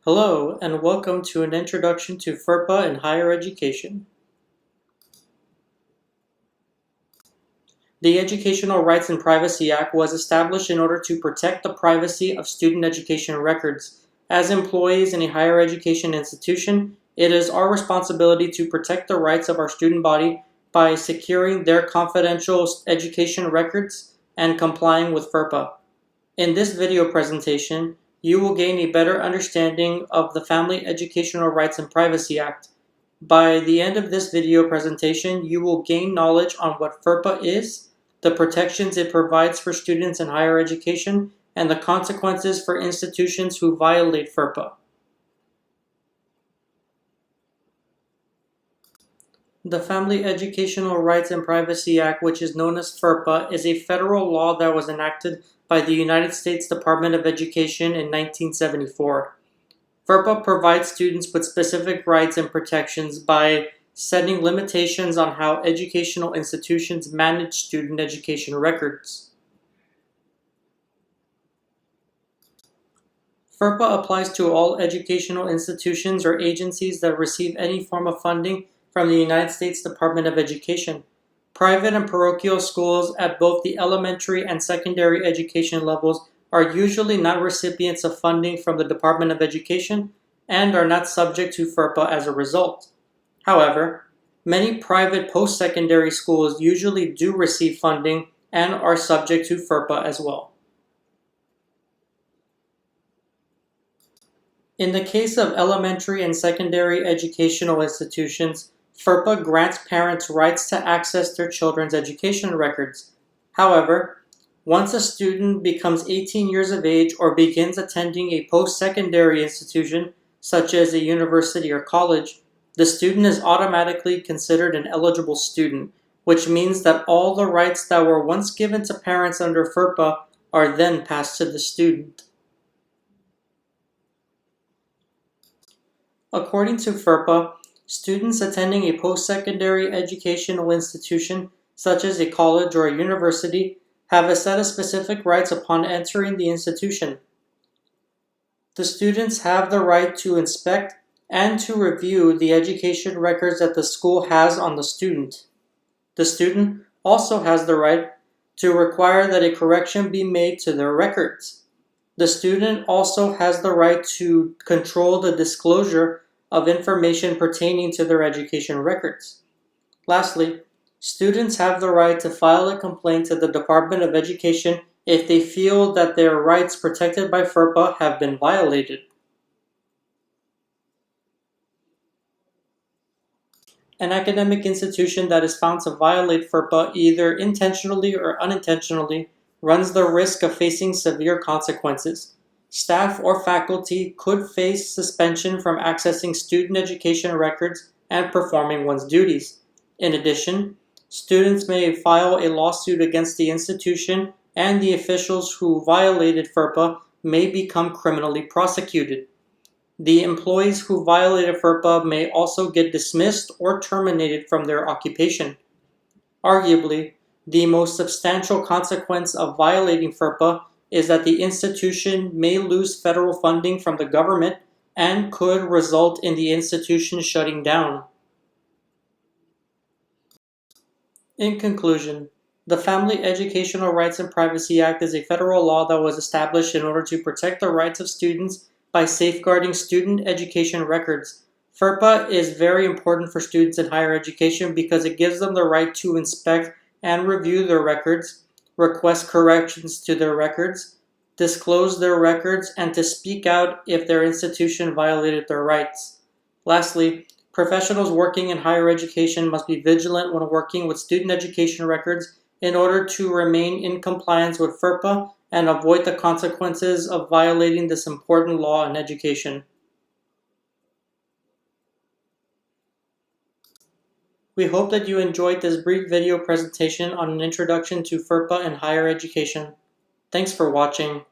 Hello, and welcome to an introduction to FERPA in higher education. The Educational Rights and Privacy Act was established in order to protect the privacy of student education records. As employees in a higher education institution, it is our responsibility to protect the rights of our student body by securing their confidential education records and complying with FERPA. In this video presentation, you will gain a better understanding of the Family Educational Rights and Privacy Act. By the end of this video presentation, you will gain knowledge on what FERPA is, the protections it provides for students in higher education, and the consequences for institutions who violate FERPA. The Family Educational Rights and Privacy Act, which is known as FERPA, is a federal law that was enacted by the United States Department of Education in 1974. FERPA provides students with specific rights and protections by setting limitations on how educational institutions manage student education records. FERPA applies to all educational institutions or agencies that receive any form of funding from the United States Department of Education. Private and parochial schools at both the elementary and secondary education levels are usually not recipients of funding from the Department of Education and are not subject to FERPA as a result. However, many private post-secondary schools usually do receive funding and are subject to FERPA as well. In the case of elementary and secondary educational institutions, FERPA grants parents rights to access their children's education records. However, once a student becomes 18 years of age or begins attending a post-secondary institution, such as a university or college, the student is automatically considered an eligible student, which means that all the rights that were once given to parents under FERPA are then passed to the student. According to FERPA, students attending a post-secondary educational institution, such as a college or a university, have a set of specific rights upon entering the institution. The students have the right to inspect and to review the education records that the school has on the student. The student also has the right to require that a correction be made to their records. The student also has the right to control the disclosure of information pertaining to their education records. Lastly, students have the right to file a complaint to the Department of Education if they feel that their rights protected by FERPA have been violated. An academic institution that is found to violate FERPA either intentionally or unintentionally runs the risk of facing severe consequences. Staff or faculty could face suspension from accessing student education records and performing one's duties. In addition, students may file a lawsuit against the institution, and the officials who violated FERPA may become criminally prosecuted. The employees who violated FERPA may also get dismissed or terminated from their occupation. Arguably, the most substantial consequence of violating FERPA is that the institution may lose federal funding from the government and could result in the institution shutting down. In conclusion, the Family Educational Rights and Privacy Act is a federal law that was established in order to protect the rights of students by safeguarding student education records. FERPA is very important for students in higher education because it gives them the right to inspect and review their records, request corrections to their records, disclose their records, and to speak out if their institution violated their rights. Lastly, professionals working in higher education must be vigilant when working with student education records in order to remain in compliance with FERPA and avoid the consequences of violating this important law in education. We hope that you enjoyed this brief video presentation on an introduction to FERPA in higher education. Thanks for watching.